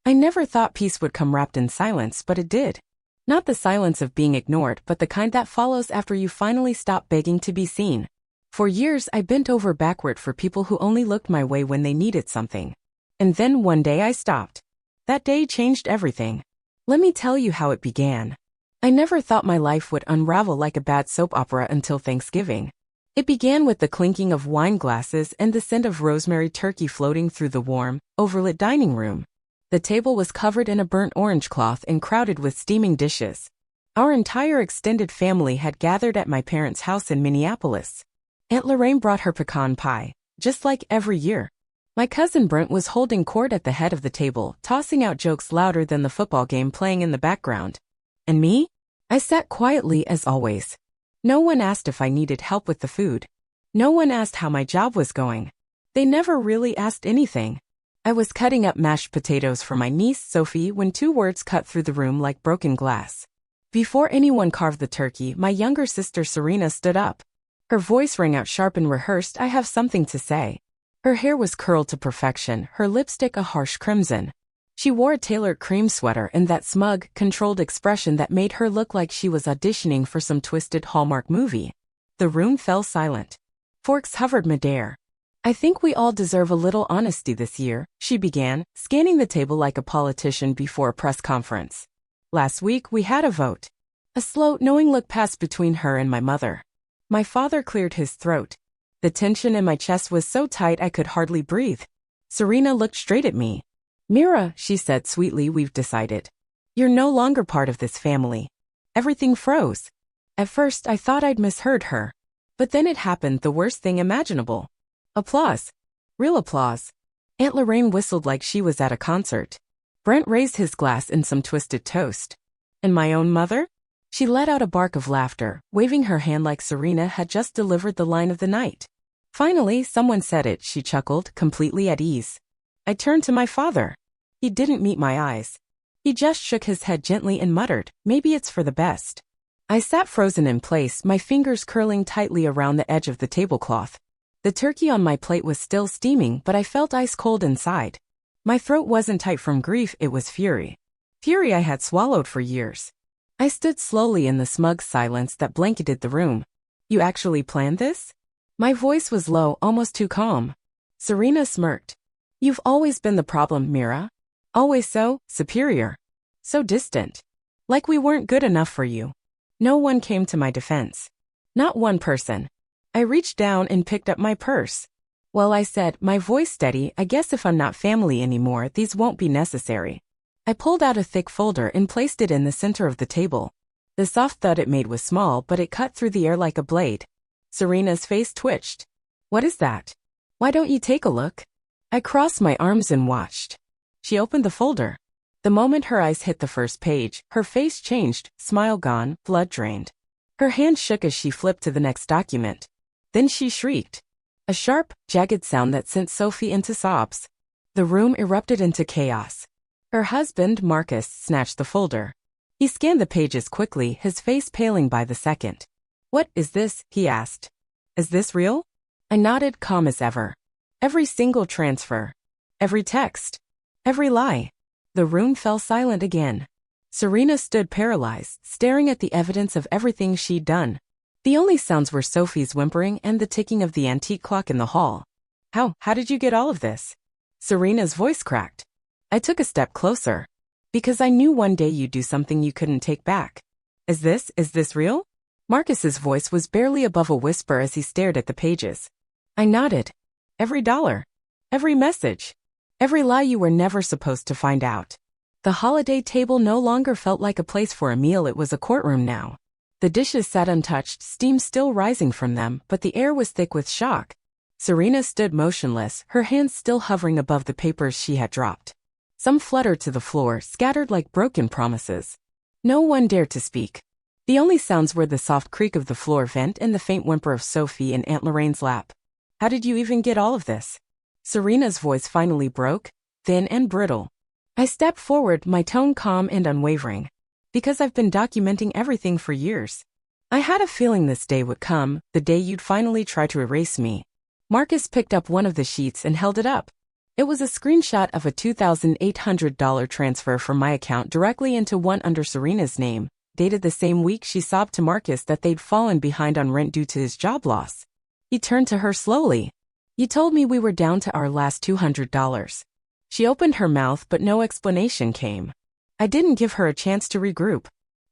I never thought peace would come wrapped in silence, but it did. Not the silence of being ignored, but the kind that follows after you finally stop begging to be seen. For years, I bent over backward for people who only looked my way when they needed something. And then one day I stopped. That day changed everything. Let me tell you how it began. I never thought my life would unravel like a bad soap opera until Thanksgiving. It began with the clinking of wine glasses and the scent of rosemary turkey floating through the warm, overlit dining room. The table was covered in a burnt orange cloth and crowded with steaming dishes. Our entire extended family had gathered at my parents' house in Minneapolis. Aunt Lorraine brought her pecan pie, just like every year. My cousin Brent was holding court at the head of the table, tossing out jokes louder than the football game playing in the background. And me? I sat quietly as always. No one asked if I needed help with the food. No one asked how my job was going. They never really asked anything. I was cutting up mashed potatoes for my niece, Sophie, when two words cut through the room like broken glass. Before anyone carved the turkey, my younger sister Serena stood up. Her voice rang out sharp and rehearsed, "I have something to say." Her hair was curled to perfection, her lipstick a harsh crimson. She wore a tailored cream sweater and that smug, controlled expression that made her look like she was auditioning for some twisted Hallmark movie. The room fell silent. Forks hovered midair. "I think we all deserve a little honesty this year," she began, scanning the table like a politician before a press conference. "Last week we had a vote." A slow, knowing look passed between her and my mother. My father cleared his throat. The tension in my chest was so tight I could hardly breathe. Serena looked straight at me. "Mira," she said sweetly, "we've decided. You're no longer part of this family." Everything froze. At first I thought I'd misheard her. But then it happened, the worst thing imaginable. Applause. Real applause. Aunt Lorraine whistled like she was at a concert. Brent raised his glass in some twisted toast. And my own mother? She let out a bark of laughter, waving her hand like Serena had just delivered the line of the night. "Finally, someone said it," she chuckled, completely at ease. I turned to my father. He didn't meet my eyes. He just shook his head gently and muttered, "Maybe it's for the best." I sat frozen in place, my fingers curling tightly around the edge of the tablecloth. The turkey on my plate was still steaming, but I felt ice cold inside. My throat wasn't tight from grief, it was fury. Fury I had swallowed for years. I stood slowly in the smug silence that blanketed the room. "You actually planned this?" My voice was low, almost too calm. Serena smirked. "You've always been the problem, Mira. Always so superior. So distant. Like we weren't good enough for you." No one came to my defense. Not one person. I reached down and picked up my purse. "Well," I said, my voice steady, "I guess if I'm not family anymore, these won't be necessary." I pulled out a thick folder and placed it in the center of the table. The soft thud it made was small, but it cut through the air like a blade. Serena's face twitched. "What is that? Why don't you take a look?" I crossed my arms and watched. She opened the folder. The moment her eyes hit the first page, her face changed, smile gone, blood drained. Her hand shook as she flipped to the next document. Then she shrieked. A sharp, jagged sound that sent Sophie into sobs. The room erupted into chaos. Her husband, Marcus, snatched the folder. He scanned the pages quickly, his face paling by the second. "What is this?" he asked. "Is this real?" I nodded, calm as ever. Every single transfer. Every text. Every lie. The room fell silent again. Serena stood paralyzed, staring at the evidence of everything she'd done. The only sounds were Sophie's whimpering and the ticking of the antique clock in the hall. How did you get all of this?" Serena's voice cracked. I took a step closer. "Because I knew one day you'd do something you couldn't take back." Is this real?" Marcus's voice was barely above a whisper as he stared at the pages. I nodded. "Every dollar. Every message. Every lie you were never supposed to find out." The holiday table no longer felt like a place for a meal, it was a courtroom now. The dishes sat untouched, steam still rising from them, but the air was thick with shock. Serena stood motionless, her hands still hovering above the papers she had dropped. Some fluttered to the floor, scattered like broken promises. No one dared to speak. The only sounds were the soft creak of the floor vent and the faint whimper of Sophie in Aunt Lorraine's lap. "How did you even get all of this?" Serena's voice finally broke, thin and brittle. I stepped forward, my tone calm and unwavering. "Because I've been documenting everything for years. I had a feeling this day would come, the day you'd finally try to erase me." Marcus picked up one of the sheets and held it up. It was a screenshot of a $2,800 transfer from my account directly into one under Serena's name, dated the same week she sobbed to Marcus that they'd fallen behind on rent due to his job loss. He turned to her slowly. "You told me we were down to our last $200. She opened her mouth but no explanation came. I didn't give her a chance to regroup.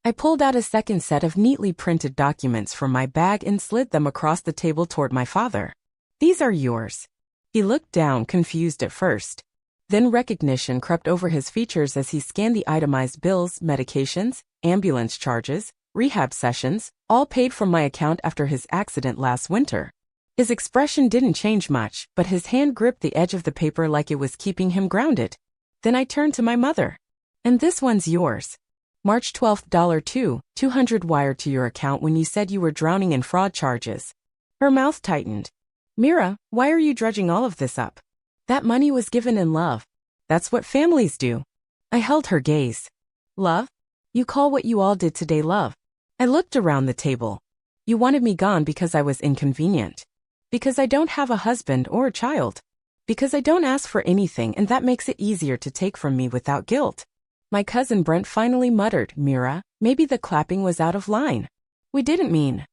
I pulled out a second set of neatly printed documents from my bag and slid them across the table toward my father. "These are yours." He looked down, confused at first. Then recognition crept over his features as he scanned the itemized bills, medications, ambulance charges, rehab sessions, all paid from my account after his accident last winter. His expression didn't change much, but his hand gripped the edge of the paper like it was keeping him grounded. Then I turned to my mother. "And this one's yours. March 12th, $200 wired to your account when you said you were drowning in fraud charges." Her mouth tightened. "Mira, why are you dredging all of this up? That money was given in love. That's what families do." I held her gaze. "Love? You call what you all did today love?" I looked around the table. "You wanted me gone because I was inconvenient. Because I don't have a husband or a child. Because I don't ask for anything and that makes it easier to take from me without guilt." My cousin Brent finally muttered, "Mira, maybe the clapping was out of line. We didn't mean."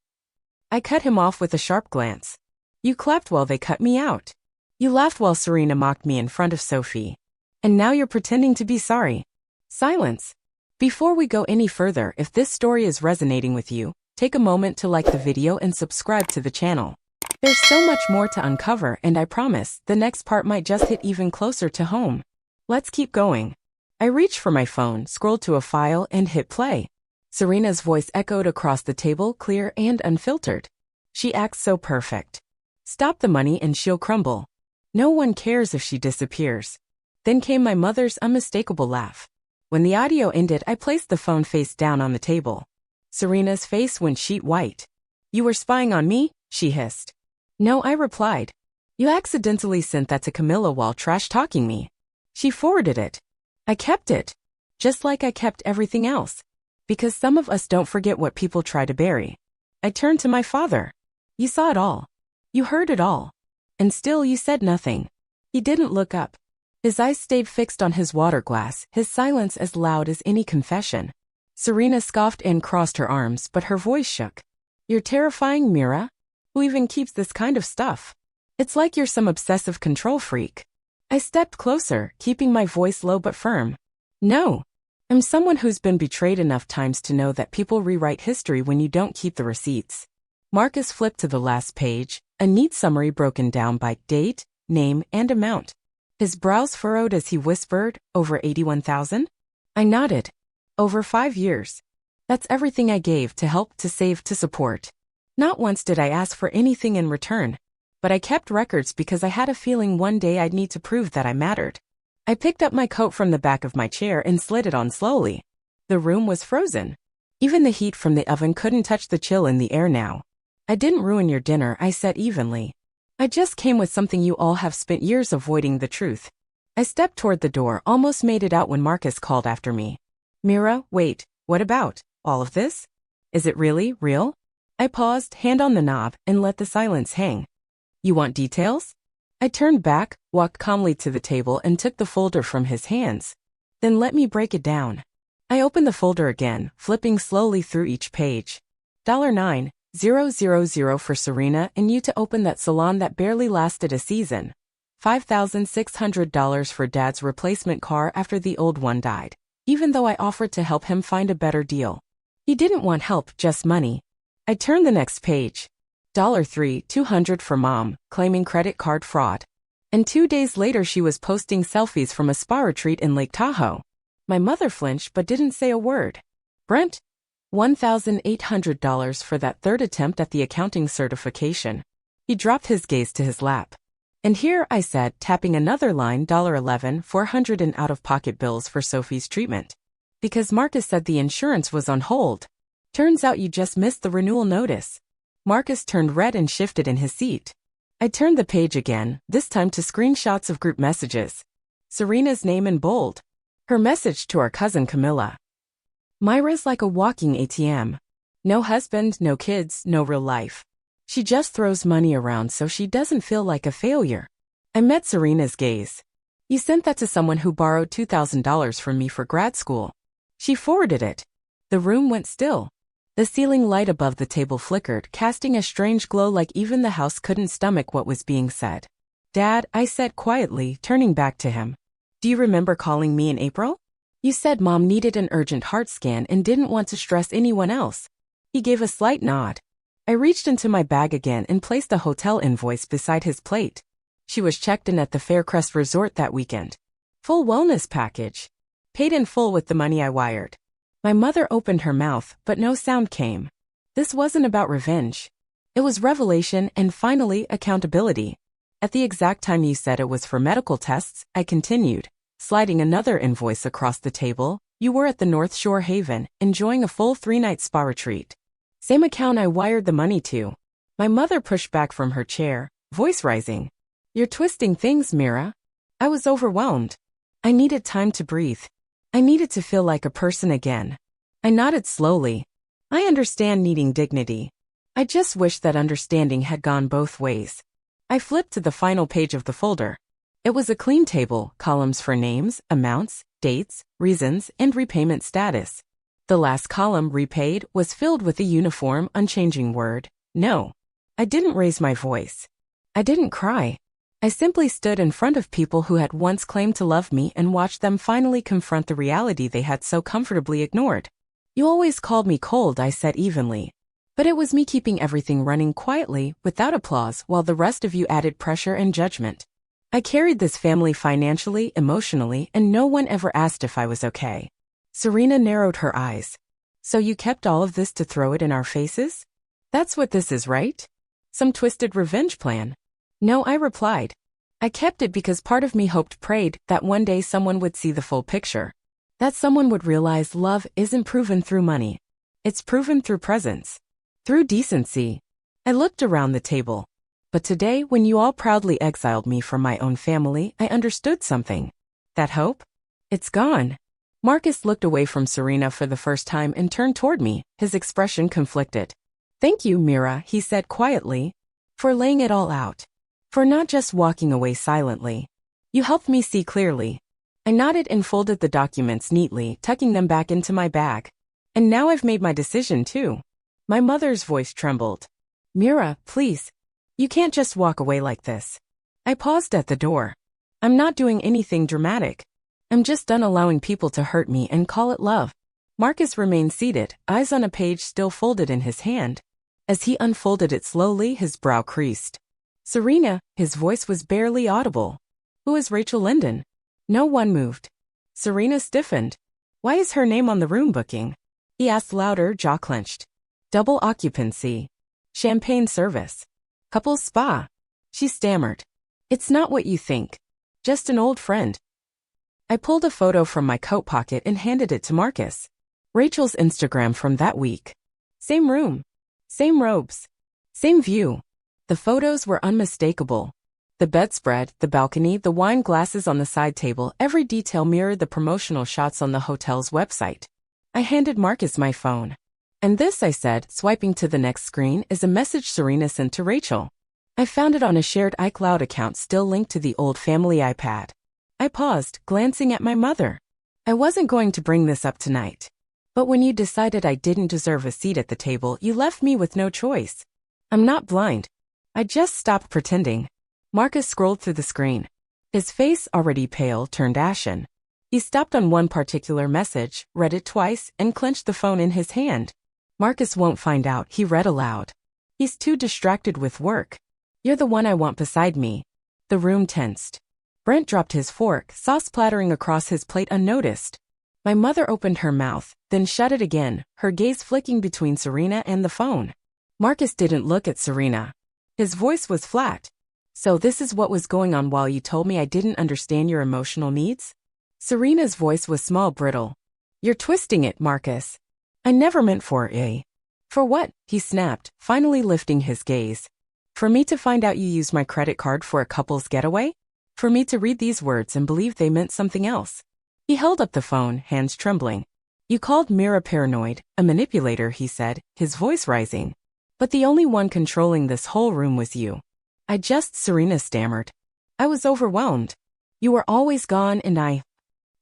I cut him off with a sharp glance. "You clapped while they cut me out. You laughed while Serena mocked me in front of Sophie. And now you're pretending to be sorry." Silence. Before we go any further, if this story is resonating with you, take a moment to like the video and subscribe to the channel. There's so much more to uncover and I promise, the next part might just hit even closer to home. Let's keep going. I reached for my phone, scrolled to a file, and hit play. Serena's voice echoed across the table, clear and unfiltered. "She acts so perfect. Stop the money and she'll crumble. No one cares if she disappears." Then came my mother's unmistakable laugh. When the audio ended, I placed the phone face down on the table. Serena's face went sheet white. "You were spying on me?" she hissed. "No," I replied. "You accidentally sent that to Camilla while trash-talking me." She forwarded it. I kept it. Just like I kept everything else. Because some of us don't forget what people try to bury. I turned to my father. "You saw it all. You heard it all. And still you said nothing." He didn't look up. His eyes stayed fixed on his water glass, his silence as loud as any confession. Serena scoffed and crossed her arms, but her voice shook. "You're terrifying, Mira. Who even keeps this kind of stuff? It's like you're some obsessive control freak." I stepped closer, keeping my voice low but firm. "No. I'm someone who's been betrayed enough times to know that people rewrite history when you don't keep the receipts." Marcus flipped to the last page, a neat summary broken down by date, name, and amount. His brows furrowed as he whispered, "Over 81,000? I nodded. "Over 5 years. That's everything I gave, to help, to save, to support. Not once did I ask for anything in return. But I kept records because I had a feeling one day I'd need to prove that I mattered." I picked up my coat from the back of my chair and slid it on slowly. The room was frozen. Even the heat from the oven couldn't touch the chill in the air now. "I didn't ruin your dinner," I said evenly. "I just came with something you all have spent years avoiding, the truth." I stepped toward the door, almost made it out when Marcus called after me. "Mira, wait, what about all of this? Is it really real?" I paused, hand on the knob, and let the silence hang. "You want details?" I turned back, walked calmly to the table and took the folder from his hands. "Then let me break it down." I opened the folder again, flipping slowly through each page. $9,000 for Serena and you to open that salon that barely lasted a season. $5,600 for Dad's replacement car after the old one died, even though I offered to help him find a better deal. He didn't want help, just money. I turned the next page. $3,200 for Mom, claiming credit card fraud. And 2 days later she was posting selfies from a spa retreat in Lake Tahoe. My mother flinched but didn't say a word. Brent? $1,800 for that third attempt at the accounting certification. He dropped his gaze to his lap. And here, I said, tapping another line, $11,400 in out-of-pocket bills for Sophie's treatment. Because Marcus said the insurance was on hold. Turns out you just missed the renewal notice. Marcus turned red and shifted in his seat. I turned the page again, this time to screenshots of group messages. Serena's name in bold. Her message to our cousin Camilla. "Mira's like a walking ATM. No husband, no kids, no real life. She just throws money around so she doesn't feel like a failure." I met Serena's gaze. You sent that to someone who borrowed $2,000 from me for grad school. She forwarded it. The room went still. The ceiling light above the table flickered, casting a strange glow like even the house couldn't stomach what was being said. Dad, I said quietly, turning back to him. Do you remember calling me in April? You said Mom needed an urgent heart scan and didn't want to stress anyone else. He gave a slight nod. I reached into my bag again and placed a hotel invoice beside his plate. She was checked in at the Faircrest Resort that weekend. Full wellness package. Paid in full with the money I wired. My mother opened her mouth, but no sound came. This wasn't about revenge. It was revelation and finally accountability. At the exact time you said it was for medical tests, I continued, sliding another invoice across the table. You were at the North Shore Haven, enjoying a full 3-night spa retreat. Same account I wired the money to. My mother pushed back from her chair, voice rising. You're twisting things, Mira. I was overwhelmed. I needed time to breathe. I needed to feel like a person again. I nodded slowly. I understand needing dignity. I just wish that understanding had gone both ways. I flipped to the final page of the folder. It was a clean table, columns for names, amounts, dates, reasons, and repayment status. The last column, repaid, was filled with a uniform, unchanging word, no. I didn't raise my voice. I didn't cry. I simply stood in front of people who had once claimed to love me and watched them finally confront the reality they had so comfortably ignored. You always called me cold, I said evenly. But it was me keeping everything running quietly, without applause, while the rest of you added pressure and judgment. I carried this family financially, emotionally, and no one ever asked if I was okay. Serena narrowed her eyes. So you kept all of this to throw it in our faces? That's what this is, right? Some twisted revenge plan. No, I replied. I kept it because part of me prayed that one day someone would see the full picture. That someone would realize love isn't proven through money. It's proven through presence. Through decency. I looked around the table. But today, when you all proudly exiled me from my own family, I understood something. That hope? It's gone. Marcus looked away from Serena for the first time and turned toward me, his expression conflicted. Thank you, Mira, he said quietly, for laying it all out. For not just walking away silently. You helped me see clearly. I nodded and folded the documents neatly, tucking them back into my bag. And now I've made my decision too. My mother's voice trembled. Mira, please. You can't just walk away like this. I paused at the door. I'm not doing anything dramatic. I'm just done allowing people to hurt me and call it love. Marcus remained seated, eyes on a page still folded in his hand. As he unfolded it slowly, his brow creased. Serena, his voice was barely audible. Who is Rachel Linden? No one moved. Serena stiffened. Why is her name on the room booking? He asked louder, jaw clenched. Double occupancy. Champagne service. Couples spa. She stammered. It's not what you think. Just an old friend. I pulled a photo from my coat pocket and handed it to Marcus. Rachel's Instagram from that week. Same room. Same robes. Same view. The photos were unmistakable. The bedspread, the balcony, the wine glasses on the side table, every detail mirrored the promotional shots on the hotel's website. I handed Marcus my phone. And this, I said, swiping to the next screen, is a message Serena sent to Rachel. I found it on a shared iCloud account still linked to the old family iPad. I paused, glancing at my mother. I wasn't going to bring this up tonight. But when you decided I didn't deserve a seat at the table, you left me with no choice. I'm not blind. I just stopped pretending. Marcus scrolled through the screen. His face, already pale, turned ashen. He stopped on one particular message, read it twice, and clenched the phone in his hand. Marcus won't find out, he read aloud. He's too distracted with work. You're the one I want beside me. The room tensed. Brent dropped his fork, sauce splattering across his plate unnoticed. My mother opened her mouth, then shut it again, her gaze flicking between Serena and the phone. Marcus didn't look at Serena. His voice was flat. So this is what was going on while you told me I didn't understand your emotional needs? Serena's voice was small, brittle. You're twisting it, Marcus. I never meant for a. For what? He snapped, finally lifting his gaze. For me to find out you used my credit card for a couple's getaway? For me to read these words and believe they meant something else? He held up the phone, hands trembling. You called Mira paranoid, a manipulator, he said, his voice rising. But the only one controlling this whole room was you. Serena stammered. I was overwhelmed. You were always gone and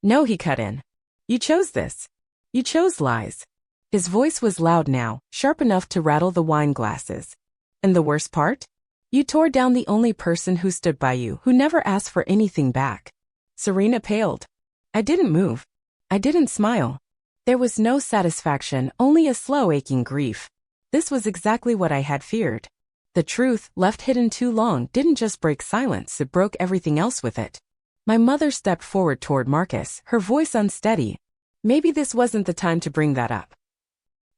No, he cut in. You chose this. You chose lies. His voice was loud now, sharp enough to rattle the wine glasses. And the worst part? You tore down the only person who stood by you, who never asked for anything back. Serena paled. I didn't move. I didn't smile. There was no satisfaction, only a slow aching grief. This was exactly what I had feared. The truth, left hidden too long, didn't just break silence, it broke everything else with it. My mother stepped forward toward Marcus, her voice unsteady. Maybe this wasn't the time to bring that up.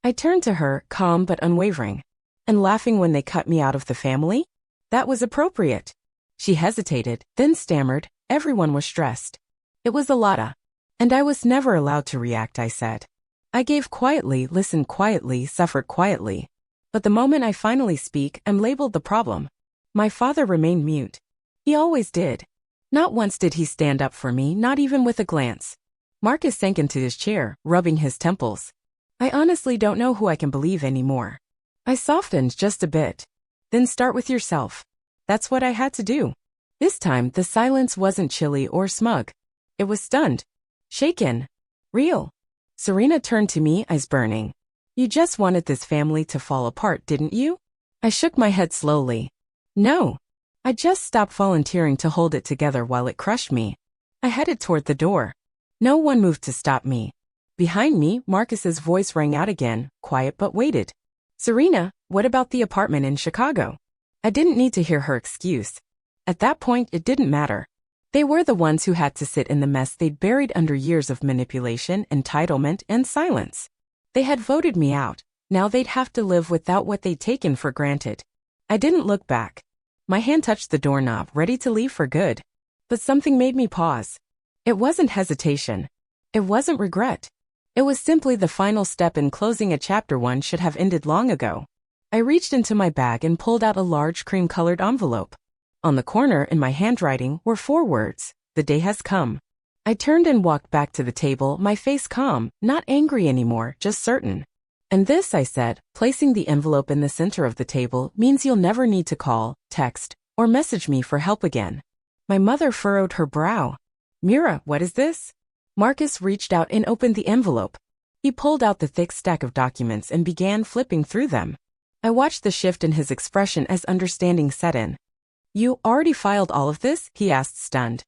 I turned to her, calm but unwavering. And laughing when they cut me out of the family? That was appropriate. She hesitated, then stammered. Everyone was stressed. It was a lotta. And I was never allowed to react, I said. I gave quietly, listened quietly, suffered quietly. But the moment I finally speak, I'm labeled the problem. My father remained mute. He always did. Not once did he stand up for me, not even with a glance. Marcus sank into his chair, rubbing his temples. I honestly don't know who I can believe anymore. I softened just a bit. Then start with yourself. That's what I had to do. This time, the silence wasn't chilly or smug. It was stunned. Shaken. Real. Serena turned to me, eyes burning. You just wanted this family to fall apart, didn't you? I shook my head slowly. No. I just stopped volunteering to hold it together while it crushed me. I headed toward the door. No one moved to stop me. Behind me, Marcus's voice rang out again, quiet but weighted. Serena, what about the apartment in Chicago? I didn't need to hear her excuse. At that point, it didn't matter. They were the ones who had to sit in the mess they'd buried under years of manipulation, entitlement, and silence. They had voted me out. Now they'd have to live without what they'd taken for granted. I didn't look back. My hand touched the doorknob, ready to leave for good. But something made me pause. It wasn't hesitation. It wasn't regret. It was simply the final step in closing a chapter one should have ended long ago. I reached into my bag and pulled out a large cream-colored envelope. On the corner, in my handwriting, were 4 words. The day has come. I turned and walked back to the table, my face calm, not angry anymore, just certain. And this, I said, placing the envelope in the center of the table, means you'll never need to call, text, or message me for help again. My mother furrowed her brow. Mira, what is this? Marcus reached out and opened the envelope. He pulled out the thick stack of documents and began flipping through them. I watched the shift in his expression as understanding set in. You already filed all of this? He asked, stunned.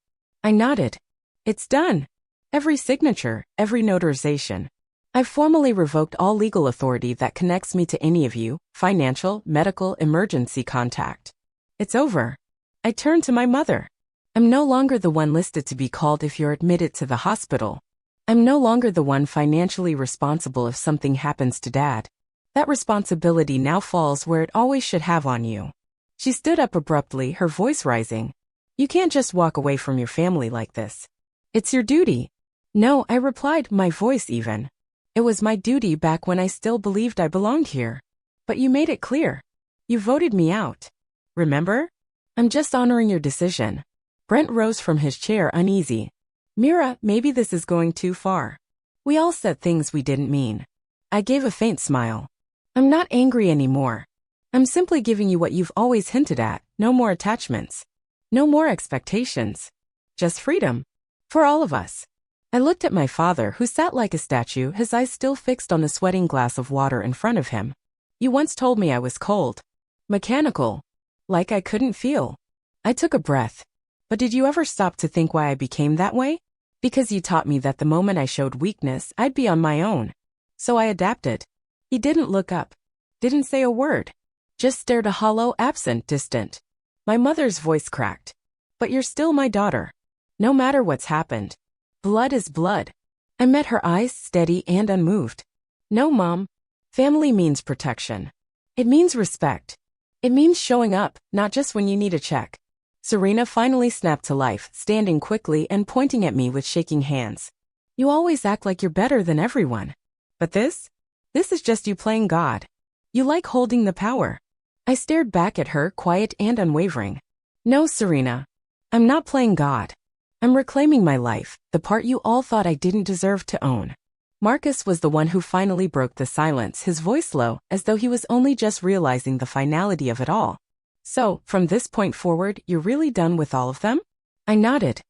I nodded. It's done. Every signature, every notarization. I've formally revoked all legal authority that connects me to any of you, financial, medical, emergency contact. It's over. I turned to my mother. I'm no longer the one listed to be called if you're admitted to the hospital. I'm no longer the one financially responsible if something happens to Dad. That responsibility now falls where it always should have, on you. She stood up abruptly, her voice rising. You can't just walk away from your family like this. It's your duty. No, I replied, my voice even. It was my duty back when I still believed I belonged here. But you made it clear. You voted me out. Remember? I'm just honoring your decision. Brent rose from his chair, uneasy. Mira, maybe this is going too far. We all said things we didn't mean. I gave a faint smile. I'm not angry anymore. I'm simply giving you what you've always hinted at, no more attachments. No more expectations. Just freedom. For all of us. I looked at my father, who sat like a statue, his eyes still fixed on the sweating glass of water in front of him. You once told me I was cold. Mechanical. Like I couldn't feel. I took a breath. But did you ever stop to think why I became that way? Because you taught me that the moment I showed weakness, I'd be on my own. So I adapted. He didn't look up. Didn't say a word. Just stared, a hollow, absent, distant. My mother's voice cracked. But you're still my daughter. No matter what's happened. Blood is blood. I met her eyes, steady and unmoved. No, Mom. Family means protection. It means respect. It means showing up, not just when you need a check. Serena finally snapped to life, standing quickly and pointing at me with shaking hands. You always act like you're better than everyone. But this is just you playing God. You like holding the power. I stared back at her, quiet and unwavering. No, Serena. I'm not playing God. I'm reclaiming my life, the part you all thought I didn't deserve to own. Marcus was the one who finally broke the silence, his voice low, as though he was only just realizing the finality of it all. So, from this point forward, you're really done with all of them? I nodded.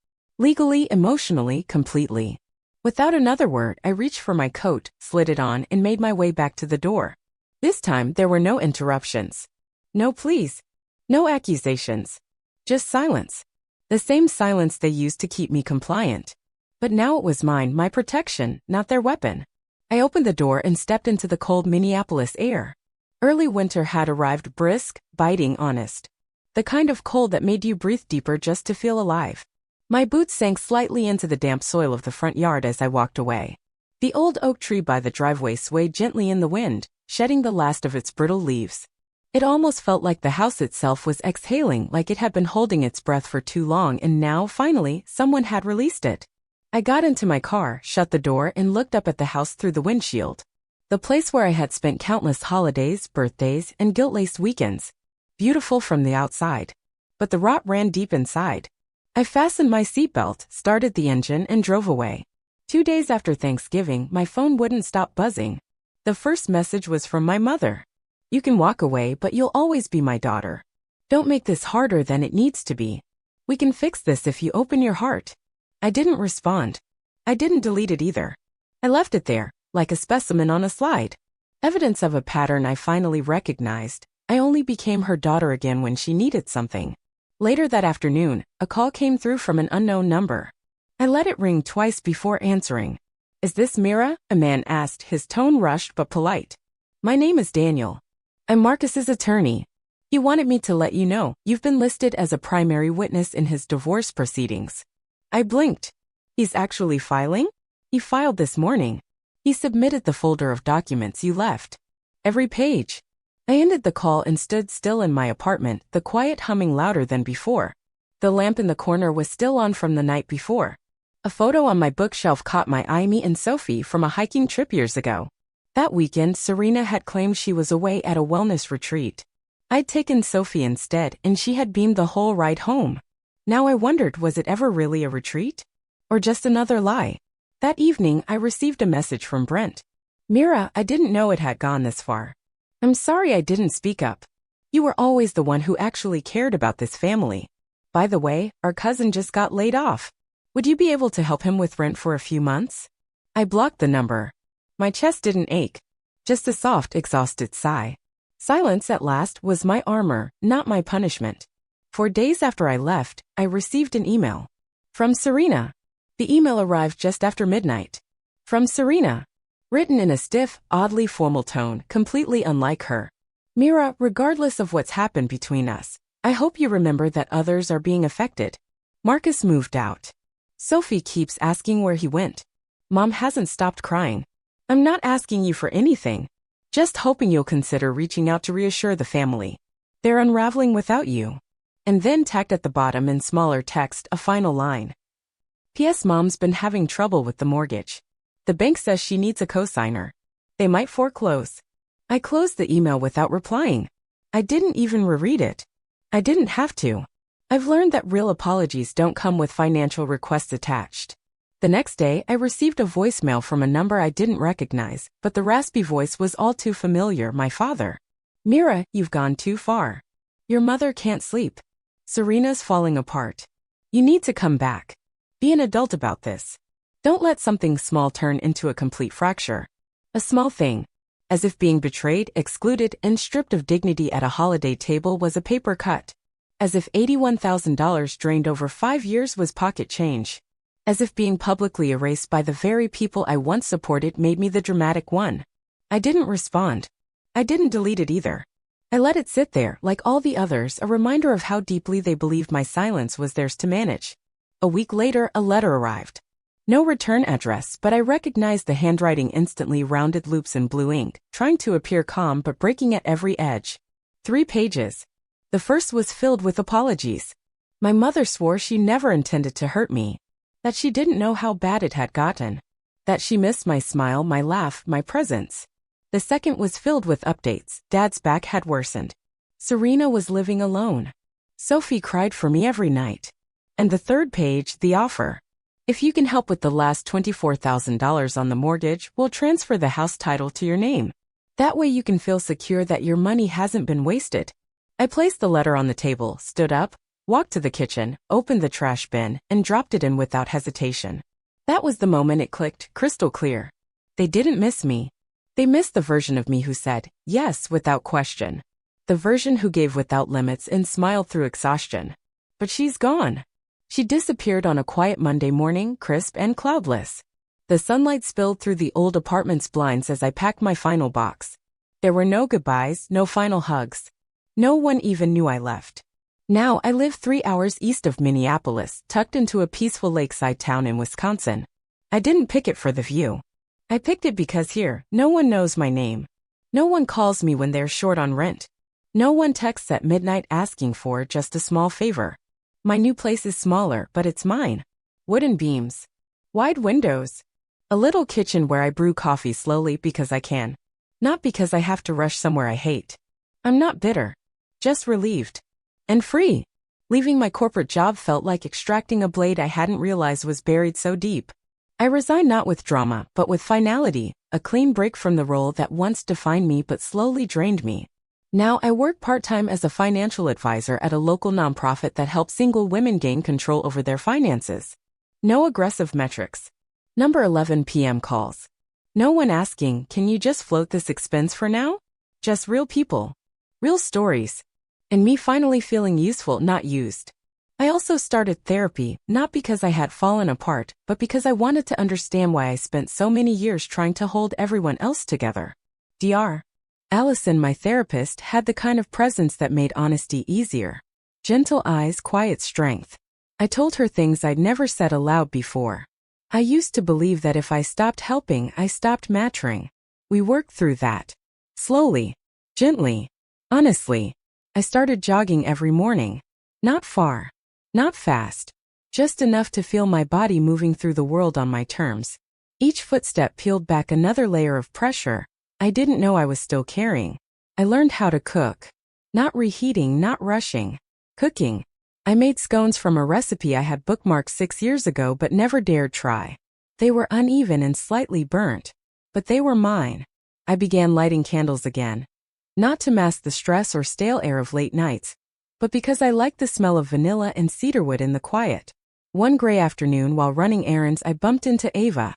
Legally, emotionally, completely. Without another word, I reached for my coat, slid it on, and made my way back to the door. This time, there were no interruptions. No pleas. No accusations. Just silence. The same silence they used to keep me compliant. But now it was mine, my protection, not their weapon. I opened the door and stepped into the cold Minneapolis air. Early winter had arrived, brisk, biting, honest. The kind of cold that made you breathe deeper just to feel alive. My boots sank slightly into the damp soil of the front yard as I walked away. The old oak tree by the driveway swayed gently in the wind, shedding the last of its brittle leaves. It almost felt like the house itself was exhaling, like it had been holding its breath for too long and now, finally, someone had released it. I got into my car, shut the door, and looked up at the house through the windshield. The place where I had spent countless holidays, birthdays, and guilt-laced weekends. Beautiful from the outside. But the rot ran deep inside. I fastened my seatbelt, started the engine, and drove away. 2 days after Thanksgiving, my phone wouldn't stop buzzing. The first message was from my mother. "You can walk away, but you'll always be my daughter. Don't make this harder than it needs to be. We can fix this if you open your heart." I didn't respond. I didn't delete it either. I left it there, like a specimen on a slide. Evidence of a pattern I finally recognized. I only became her daughter again when she needed something. Later that afternoon, a call came through from an unknown number. I let it ring twice before answering. "Is this Mira?" a man asked, his tone rushed but polite. "My name is Daniel. I'm Marcus's attorney. He wanted me to let you know you've been listed as a primary witness in his divorce proceedings." I blinked. "He's actually filing?" "He filed this morning. He submitted the folder of documents you left. Every page." I ended the call and stood still in my apartment, the quiet humming louder than before. The lamp in the corner was still on from the night before. A photo on my bookshelf caught my eye, me and Sophie from a hiking trip years ago. That weekend, Serena had claimed she was away at a wellness retreat. I'd taken Sophie instead, and she had beamed the whole ride home. Now I wondered, was it ever really a retreat? Or just another lie? That evening, I received a message from Brent. "Mira, I didn't know it had gone this far. I'm sorry I didn't speak up. You were always the one who actually cared about this family. By the way, our cousin just got laid off. Would you be able to help him with rent for a few months?" I blocked the number. My chest didn't ache. Just a soft, exhausted sigh. Silence at last was my armor, not my punishment. 4 days after I left, I received an email. From Serena. The email arrived just after midnight. From Serena. Written in a stiff, oddly formal tone, completely unlike her. "Mira, regardless of what's happened between us, I hope you remember that others are being affected. Marcus moved out. Sophie keeps asking where he went. Mom hasn't stopped crying. I'm not asking you for anything. Just hoping you'll consider reaching out to reassure the family. They're unraveling without you." And then tacked at the bottom in smaller text a final line. "P.S. Mom's been having trouble with the mortgage. The bank says she needs a cosigner. They might foreclose." I closed the email without replying. I didn't even reread it. I didn't have to. I've learned that real apologies don't come with financial requests attached. The next day, I received a voicemail from a number I didn't recognize, but the raspy voice was all too familiar, my father. "Mira, you've gone too far. Your mother can't sleep. Serena's falling apart. You need to come back. Be an adult about this. Don't let something small turn into a complete fracture. A small thing. As if being betrayed, excluded, and stripped of dignity at a holiday table was a paper cut. As if $81,000 drained over 5 years was pocket change. As if being publicly erased by the very people I once supported made me the dramatic one. I didn't respond. I didn't delete it either. I let it sit there, like all the others, a reminder of how deeply they believed my silence was theirs to manage. A week later, a letter arrived. No return address, but I recognized the handwriting instantly, rounded loops in blue ink, trying to appear calm but breaking at every edge. 3 pages. The first was filled with apologies. My mother swore she never intended to hurt me. That she didn't know how bad it had gotten. That she missed my smile, my laugh, my presence. The second was filled with updates. Dad's back had worsened. Serena was living alone. Sophie cried for me every night. And the third page, the offer. "If you can help with the last $24,000 on the mortgage, we'll transfer the house title to your name. That way you can feel secure that your money hasn't been wasted." I placed the letter on the table, stood up, walked to the kitchen, opened the trash bin, and dropped it in without hesitation. That was the moment it clicked, crystal clear. They didn't miss me. They missed the version of me who said, yes, without question. The version who gave without limits and smiled through exhaustion. But she's gone. She disappeared on a quiet Monday morning, crisp and cloudless. The sunlight spilled through the old apartment's blinds as I packed my final box. There were no goodbyes, no final hugs. No one even knew I left. Now I live 3 hours east of Minneapolis, tucked into a peaceful lakeside town in Wisconsin. I didn't pick it for the view. I picked it because here, no one knows my name. No one calls me when they're short on rent. No one texts at midnight asking for just a small favor. My new place is smaller, but it's mine. Wooden beams. Wide windows. A little kitchen where I brew coffee slowly because I can. Not because I have to rush somewhere I hate. I'm not bitter. Just relieved. And free. Leaving my corporate job felt like extracting a blade I hadn't realized was buried so deep. I resigned not with drama, but with finality, a clean break from the role that once defined me but slowly drained me. Now I work part-time as a financial advisor at a local nonprofit that helps single women gain control over their finances. No aggressive metrics. Number 11 p.m. calls. No one asking, can you just float this expense for now? Just real people. Real stories. And me finally feeling useful, not used. I also started therapy, not because I had fallen apart, but because I wanted to understand why I spent so many years trying to hold everyone else together. Dr. Allison, my therapist, had the kind of presence that made honesty easier. Gentle eyes, quiet strength. I told her things I'd never said aloud before. I used to believe that if I stopped helping, I stopped mattering. We worked through that. Slowly. Gently. Honestly. I started jogging every morning. Not far. Not fast. Just enough to feel my body moving through the world on my terms. Each footstep peeled back another layer of pressure I didn't know I was still carrying. I learned how to cook. Not reheating, not rushing. Cooking. I made scones from a recipe I had bookmarked 6 years ago but never dared try. They were uneven and slightly burnt. But they were mine. I began lighting candles again. Not to mask the stress or stale air of late nights, but because I liked the smell of vanilla and cedarwood in the quiet. One gray afternoon while running errands I bumped into Ava,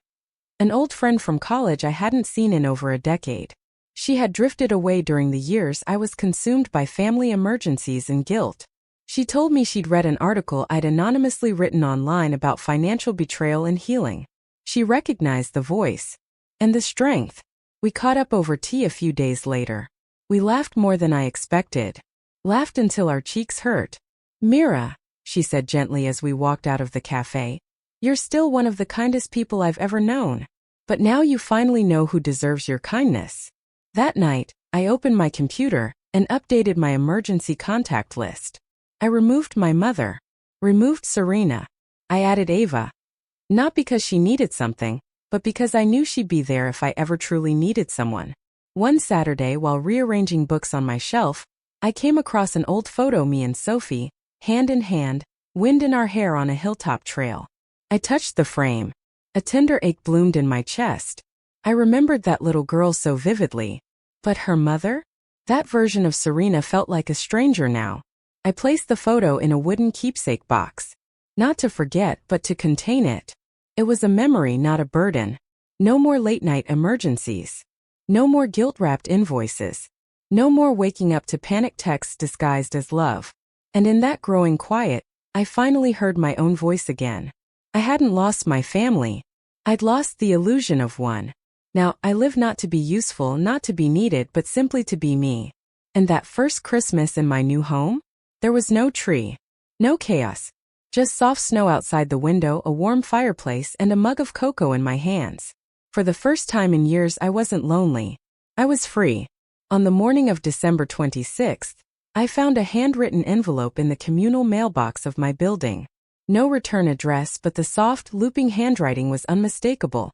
an old friend from college I hadn't seen in over a decade. She had drifted away during the years I was consumed by family emergencies and guilt. She told me she'd read an article I'd anonymously written online about financial betrayal and healing. She recognized the voice. And the strength. We caught up over tea a few days later. We laughed more than I expected. Laughed until our cheeks hurt. Mira, she said gently as we walked out of the cafe. You're still one of the kindest people I've ever known. But now you finally know who deserves your kindness. That night, I opened my computer and updated my emergency contact list. I removed my mother. Removed Serena. I added Ava. Not because she needed something, but because I knew she'd be there if I ever truly needed someone. One Saturday while rearranging books on my shelf, I came across an old photo me and Sophie, hand in hand, wind in our hair on a hilltop trail. I touched the frame. A tender ache bloomed in my chest. I remembered that little girl so vividly. But her mother? That version of Serena felt like a stranger now. I placed the photo in a wooden keepsake box. Not to forget, but to contain it. It was a memory, not a burden. No more late-night emergencies. No more guilt-wrapped invoices. No more waking up to panic texts disguised as love. And in that growing quiet, I finally heard my own voice again. I hadn't lost my family. I'd lost the illusion of one. Now, I live not to be useful, not to be needed, but simply to be me. And that first Christmas in my new home? There was no tree. No chaos. Just soft snow outside the window, a warm fireplace, and a mug of cocoa in my hands. For the first time in years, I wasn't lonely. I was free. On the morning of December 26th, I found a handwritten envelope in the communal mailbox of my building. No return address, but the soft, looping handwriting was unmistakable.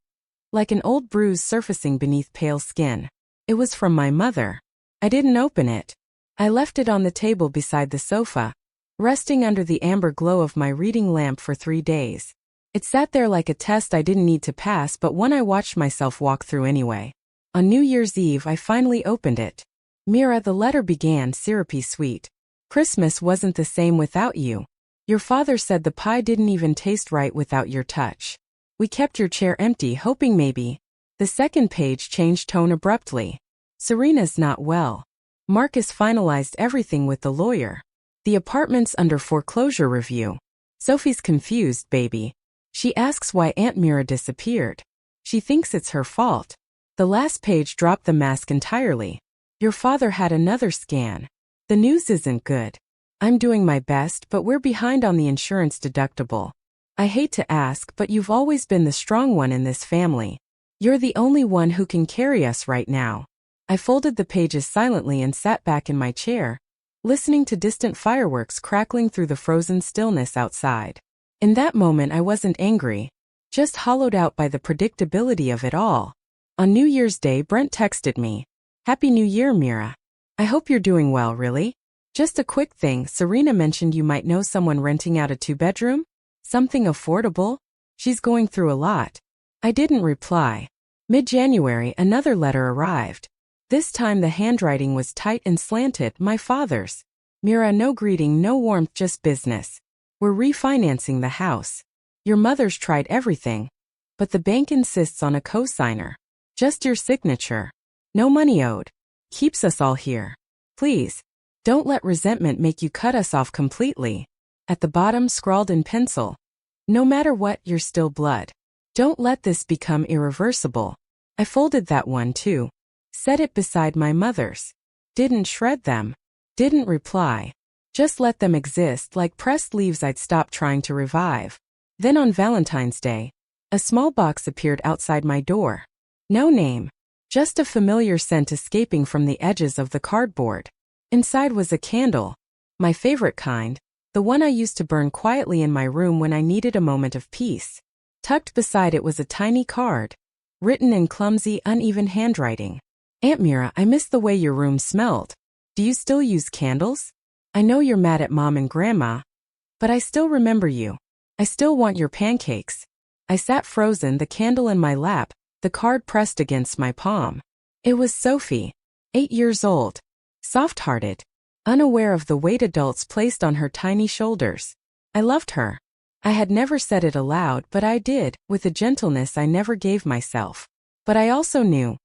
Like an old bruise surfacing beneath pale skin. It was from my mother. I didn't open it. I left it on the table beside the sofa, resting under the amber glow of my reading lamp for 3 days. It sat there like a test I didn't need to pass, but one I watched myself walk through anyway. On New Year's Eve, I finally opened it. Mira, the letter began, syrupy sweet. Christmas wasn't the same without you. Your father said the pie didn't even taste right without your touch. We kept your chair empty, hoping maybe. The second page changed tone abruptly. Serena's not well. Marcus finalized everything with the lawyer. The apartment's under foreclosure review. Sophie's confused, baby. She asks why Aunt Mira disappeared. She thinks it's her fault. The last page dropped the mask entirely. Your father had another scan. The news isn't good. I'm doing my best, but we're behind on the insurance deductible. I hate to ask, but you've always been the strong one in this family. You're the only one who can carry us right now. I folded the pages silently and sat back in my chair, listening to distant fireworks crackling through the frozen stillness outside. In that moment I wasn't angry, just hollowed out by the predictability of it all. On New Year's Day, Brent texted me, "Happy New Year, Mira. I hope you're doing well, really? Just a quick thing, Serena mentioned you might know someone renting out a 2-bedroom? Something affordable? She's going through a lot." I didn't reply. Mid-January, another letter arrived. This time the handwriting was tight and slanted, my father's. "Mira, no greeting, no warmth, just business. We're refinancing the house. Your mother's tried everything, but the bank insists on a cosigner. Just your signature. No money owed. Keeps us all here. Please, don't let resentment make you cut us off completely." At the bottom, scrawled in pencil, "No matter what, you're still blood. Don't let this become irreversible." I folded that one too. Set it beside my mother's. Didn't shred them. Didn't reply. Just let them exist like pressed leaves I'd stopped trying to revive. Then on Valentine's Day, a small box appeared outside my door. No name. Just a familiar scent escaping from the edges of the cardboard. Inside was a candle. My favorite kind. The one I used to burn quietly in my room when I needed a moment of peace. Tucked beside it was a tiny card, written in clumsy, uneven handwriting. "Aunt Mira, I miss the way your room smelled. Do you still use candles? I know you're mad at Mom and Grandma, but I still remember you. I still want your pancakes." I sat frozen, the candle in my lap, the card pressed against my palm. It was Sophie, 8 years old, soft-hearted, unaware of the weight adults placed on her tiny shoulders. I loved her. I had never said it aloud, but I did, with a gentleness I never gave myself. But I also knew,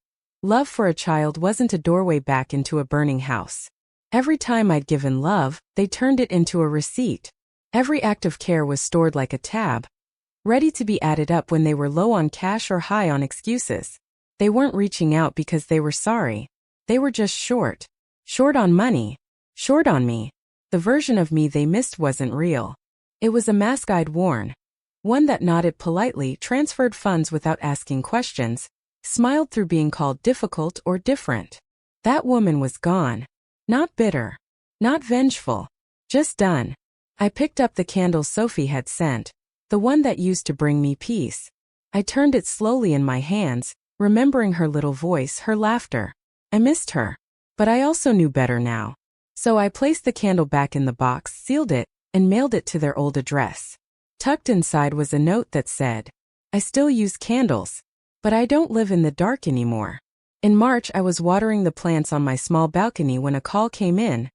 love for a child wasn't a doorway back into a burning house. Every time I'd given love, they turned it into a receipt. Every act of care was stored like a tab, ready to be added up when they were low on cash or high on excuses. They weren't reaching out because they were sorry. They were just short. Short on money. Short on me. The version of me they missed wasn't real. It was a mask I'd worn. One that nodded politely, transferred funds without asking questions, smiled through being called difficult or different. That woman was gone. Not bitter. Not vengeful. Just done. I picked up the candle Sophie had sent, the one that used to bring me peace. I turned it slowly in my hands, remembering her little voice, her laughter. I missed her. But I also knew better now. So I placed the candle back in the box, sealed it, and mailed it to their old address. Tucked inside was a note that said, "I still use candles, but I don't live in the dark anymore." In March, I was watering the plants on my small balcony when a call came in.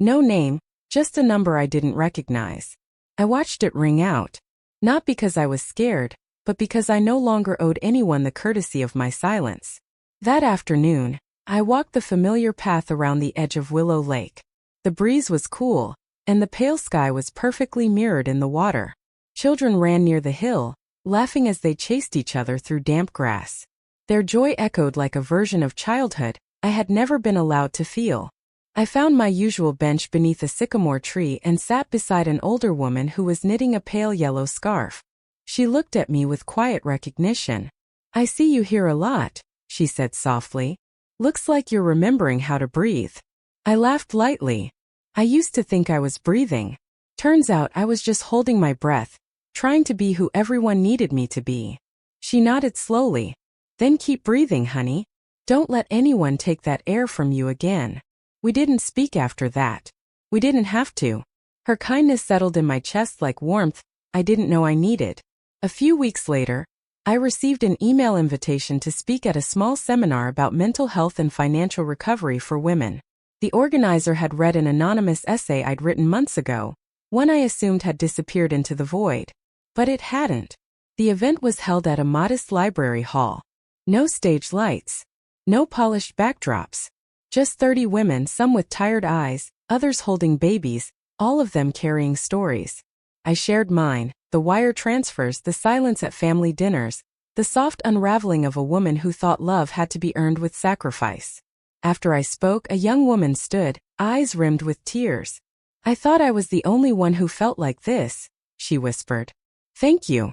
No name, just a number I didn't recognize. I watched it ring out. Not because I was scared, but because I no longer owed anyone the courtesy of my silence. That afternoon, I walked the familiar path around the edge of Willow Lake. The breeze was cool, and the pale sky was perfectly mirrored in the water. Children ran near the hill, laughing as they chased each other through damp grass. Their joy echoed like a version of childhood I had never been allowed to feel. I found my usual bench beneath a sycamore tree and sat beside an older woman who was knitting a pale yellow scarf. She looked at me with quiet recognition. "I see you here a lot," she said softly. "Looks like you're remembering how to breathe." I laughed lightly. I used to think I was breathing. Turns out I was just holding my breath, trying to be who everyone needed me to be. She nodded slowly. "Then keep breathing, honey. Don't let anyone take that air from you again." We didn't speak after that. We didn't have to. Her kindness settled in my chest like warmth I didn't know I needed. A few weeks later, I received an email invitation to speak at a small seminar about mental health and financial recovery for women. The organizer had read an anonymous essay I'd written months ago, one I assumed had disappeared into the void. But it hadn't. The event was held at a modest library hall. No stage lights. No polished backdrops. Just 30 women, some with tired eyes, others holding babies, all of them carrying stories. I shared mine, the wire transfers, the silence at family dinners, the soft unraveling of a woman who thought love had to be earned with sacrifice. After I spoke, a young woman stood, eyes rimmed with tears. "I thought I was the only one who felt like this," she whispered. "Thank you."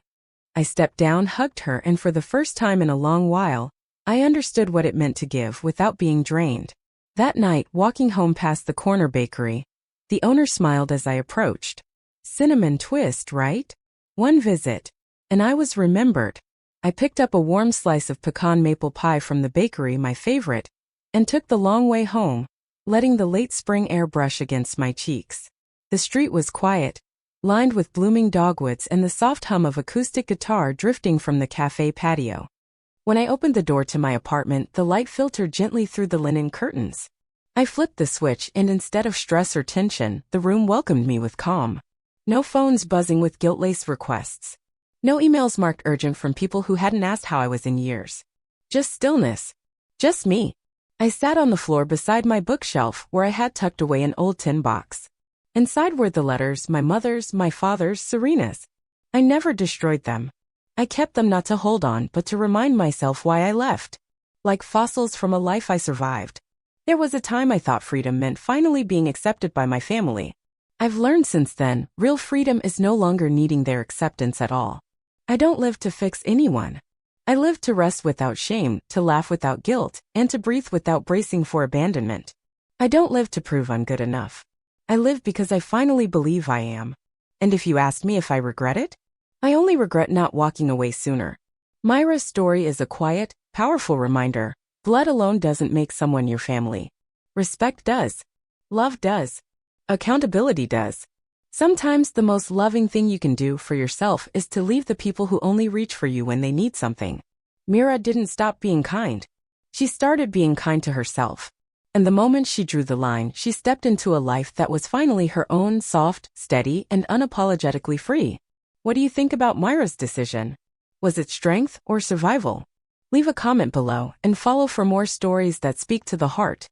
I stepped down, hugged her, and for the first time in a long while, I understood what it meant to give without being drained. That night, walking home past the corner bakery, the owner smiled as I approached. "Cinnamon twist, right? One visit." And I was remembered. I picked up a warm slice of pecan maple pie from the bakery, my favorite, and took the long way home, letting the late spring air brush against my cheeks. The street was quiet, lined with blooming dogwoods and the soft hum of acoustic guitar drifting from the cafe patio. When I opened the door to my apartment, the light filtered gently through the linen curtains. I flipped the switch, and instead of stress or tension, the room welcomed me with calm. No phones buzzing with guilt-laced requests. No emails marked urgent from people who hadn't asked how I was in years. Just stillness. Just me. I sat on the floor beside my bookshelf where I had tucked away an old tin box. Inside were the letters, my mother's, my father's, Serena's. I never destroyed them. I kept them not to hold on, but to remind myself why I left. Like fossils from a life I survived. There was a time I thought freedom meant finally being accepted by my family. I've learned since then, real freedom is no longer needing their acceptance at all. I don't live to fix anyone. I live to rest without shame, to laugh without guilt, and to breathe without bracing for abandonment. I don't live to prove I'm good enough. I live because I finally believe I am. And if you ask me if I regret it, I only regret not walking away sooner. Mira's story is a quiet, powerful reminder. Blood alone doesn't make someone your family. Respect does. Love does. Accountability does. Sometimes the most loving thing you can do for yourself is to leave the people who only reach for you when they need something. Mira didn't stop being kind. She started being kind to herself. And the moment she drew the line, she stepped into a life that was finally her own, soft, steady, and unapologetically free. What do you think about Mira's decision? Was it strength or survival? Leave a comment below and follow for more stories that speak to the heart.